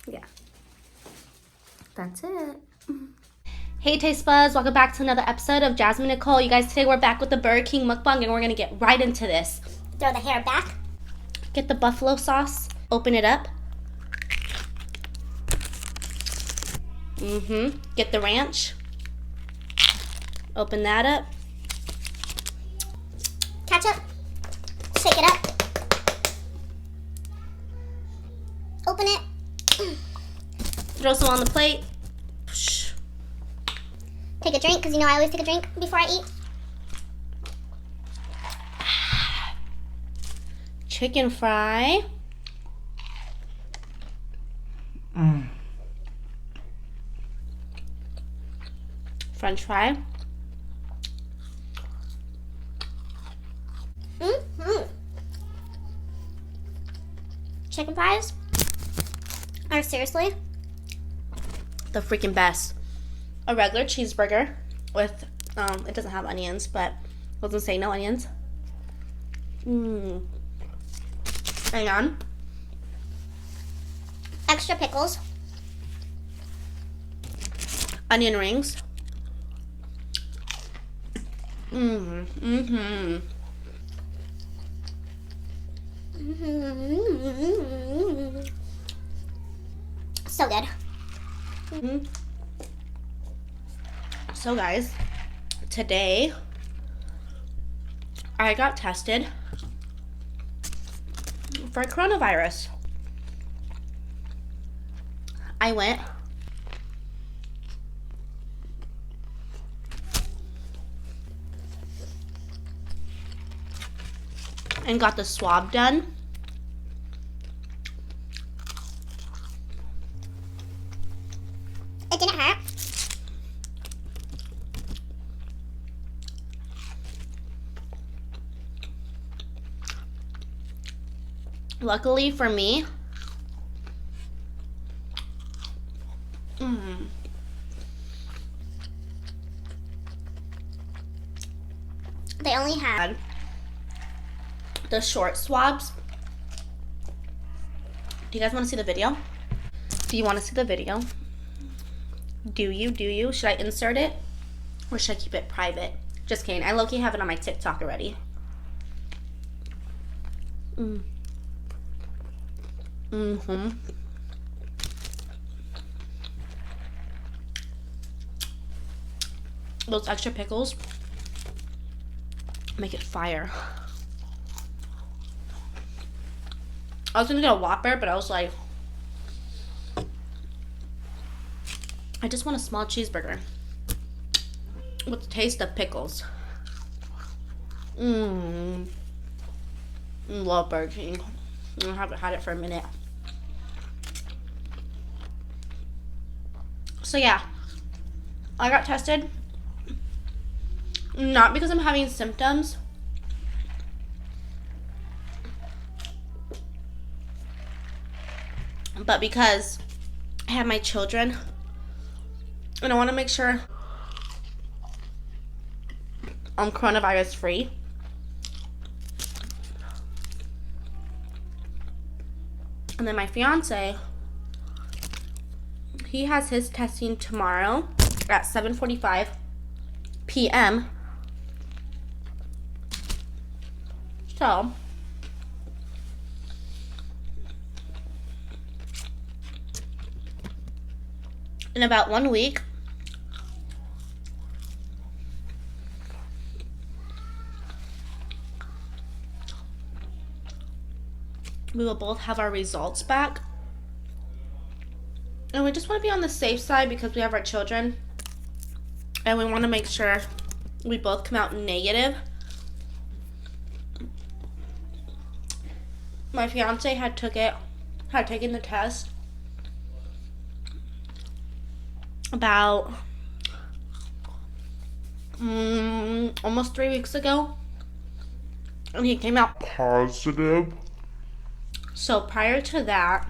Yeah. That's it. Hey Taste Buds, welcome back to another episode of Jasmine Nicole. You guys, today we're back with the Burger King mukbang and we're gonna get right into this. Throw the hair back. Get the buffalo sauce, open it up. Get the ranch. Open that up. Ketchup. Shake it up. Open it. Throw some on the plate. Take a drink, because you know I always take a drink before I eat. Chicken fry. French fry. Chicken fries are seriously The freaking best. A regular cheeseburger with, it doesn't have onions, but it doesn't say no onions. And extra pickles. onion rings. So good. So guys, today I got tested for coronavirus. I went and got the swab done. It didn't hurt. Luckily for me, They only had the short swabs. Do you guys want to see the video? Do you want to see the video? Do you? Should I insert it? Or should I keep it private? Just kidding. I low-key have it on my TikTok already. Those extra pickles make it fire. I was gonna get a Whopper, but I was like, I just want a small cheeseburger with the taste of pickles. Love Burger King. I haven't had it for a minute. So yeah, I got tested. Not because I'm having symptoms, but because I have my children and I want to make sure I'm coronavirus free. And then my fiance, he has his testing tomorrow at 7:45 p.m. So in about 1 week, we will both have our results back. And we just want to be on the safe side because we have our children. And we want to make sure we both come out negative. My fiance had taken the test about almost 3 weeks ago. And he came out positive. So prior to that,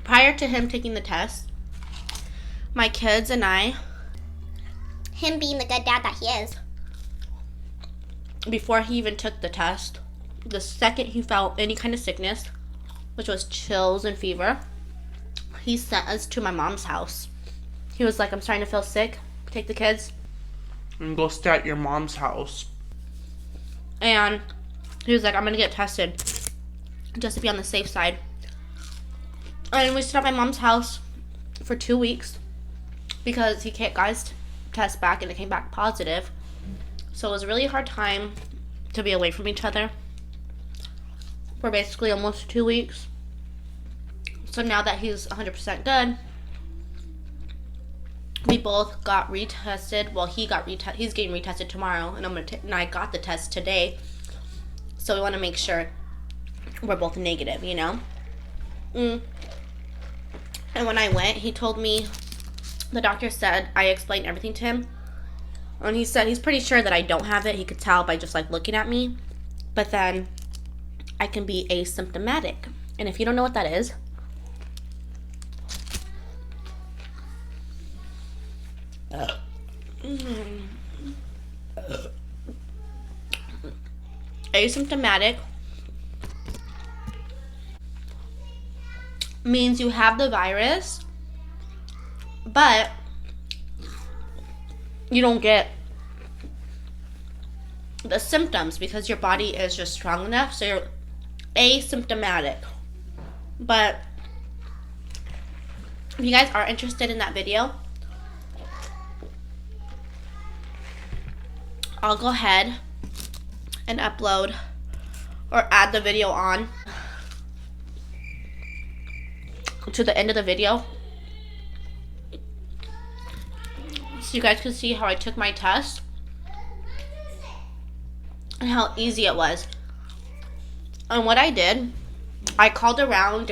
prior to him taking the test, my kids and I, Him being the good dad that he is. before he even took the test, the second he felt any kind of sickness, which was chills and fever, he sent us to my mom's house. He was like, I'm starting to feel sick. Take the kids and go stay at your mom's house. And he was like, I'm going to get tested just to be on the safe side. And we stayed at my mom's house for 2 weeks because he got his test back and it came back positive. So it was a really hard time to be away from each other for basically almost 2 weeks. So now that he's 100% good, we both got retested. Well, he's getting retested tomorrow, and I got the test today. So we want to make sure we're both negative, you know? And when I went, he told me, the doctor said, I explained everything to him. And he said he's pretty sure that I don't have it. He could tell by just like looking at me. But then I can be asymptomatic. And if you don't know what that is, asymptomatic means you have the virus, but you don't get the symptoms because your body is just strong enough, so you're asymptomatic. But if you guys are interested in that video, I'll go ahead and upload or add the video on to the end of the video so you guys can see how I took my test and how easy it was. And what I did, I called around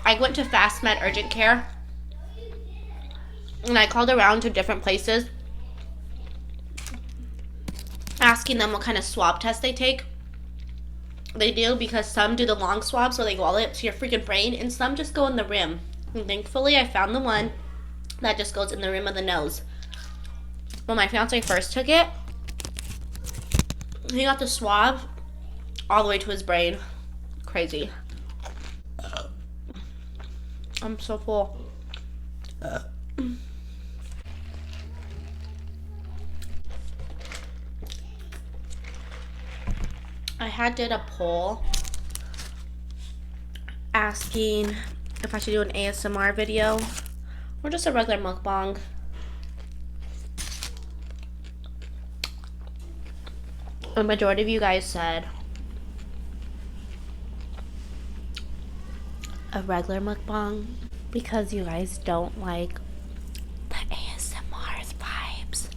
I went to FastMed urgent care and I called around to different places asking them what kind of swab test they do, because some do the long swab, so they go all the way up to your freaking brain, and some just go in the rim. And thankfully, I found the one that just goes in the rim of the nose. When my fiance first took it, he got the swab all the way to his brain. Crazy. I'm so full. I had did a poll asking if I should do an ASMR video or just a regular mukbang. A majority of you guys said a regular mukbang because you guys don't like the ASMR vibes.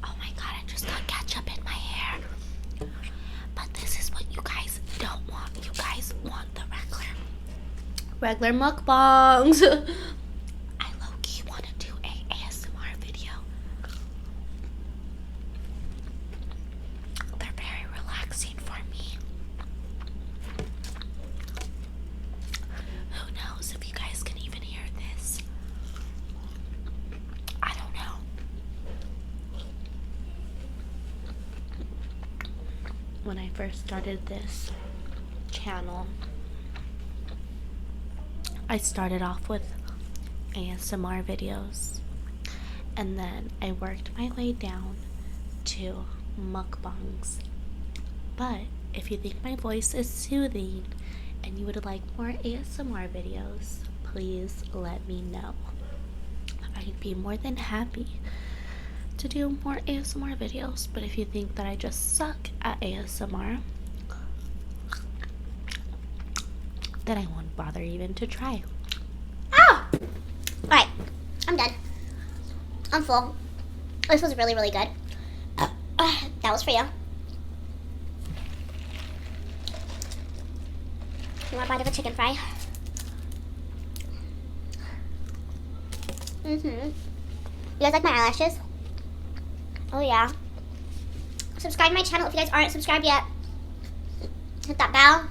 Oh my god, I just got ketchup in my hair. But this is what you guys don't want. You guys want the regular mukbangs. I low-key want to do a ASMR video. They're very relaxing for me. Who knows if you guys can even hear this? I don't know. When I first started this channel, I started off with ASMR videos, and then I worked my way down to mukbangs. But if you think my voice is soothing and you would like more ASMR videos, please let me know. I'd be more than happy to do more ASMR videos. But if you think that I just suck at ASMR, then I won't bother even to try. Oh! Alright, I'm done. I'm full. This was really, really good. That was for you. You want a bite of a chicken fry? You guys like my eyelashes? Oh yeah. Subscribe to my channel if you guys aren't subscribed yet. Hit that bell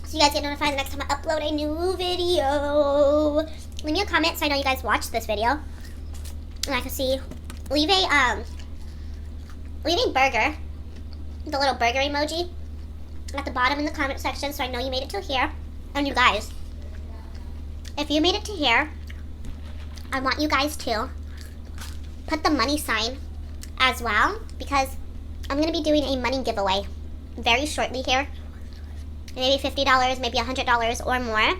so you guys get notified the next time I upload a new video. Leave me a comment so I know you guys watched this video. And I can see. Leave a burger. The little burger emoji. at the bottom in the comment section so I know you made it to here. And you guys, if you made it to here, I want you guys to put the money sign as well, because I'm going to be doing a money giveaway very shortly here. Maybe $50, maybe $100 or more. I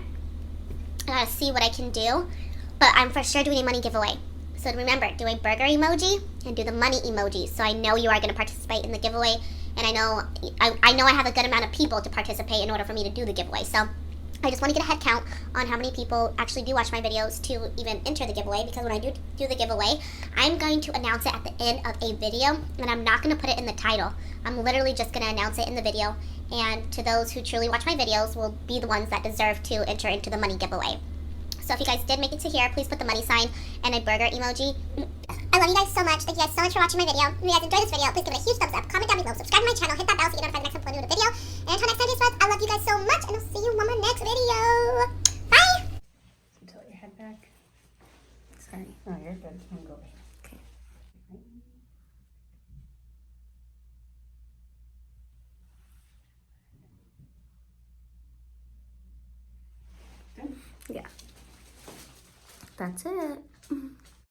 gotta see what I can do, but I'm for sure doing a money giveaway. So remember, do a burger emoji and do the money emoji, so I know you are going to participate in the giveaway, and I know I have a good amount of people to participate in order for me to do the giveaway. So I just want to get a head count on how many people actually do watch my videos to even enter the giveaway, because when I do the giveaway, I'm going to announce it at the end of a video, and I'm not going to put it in the title. I'm literally just going to announce it in the video, and to those who truly watch my videos will be the ones that deserve to enter into the money giveaway. So if you guys did make it to here, please put the money sign and a burger emoji. I love you guys so much. Thank you guys so much for watching my video. If you guys enjoyed this video, please give it a huge thumbs up, comment down below, subscribe to my channel, hit that bell so you get notified the next time I upload a video. And until next time, just I love you guys so much, and I'll see you on my next video. Bye! Tilt your head back. Sorry. Oh, you're good. I'm going. Okay. Yeah. That's it.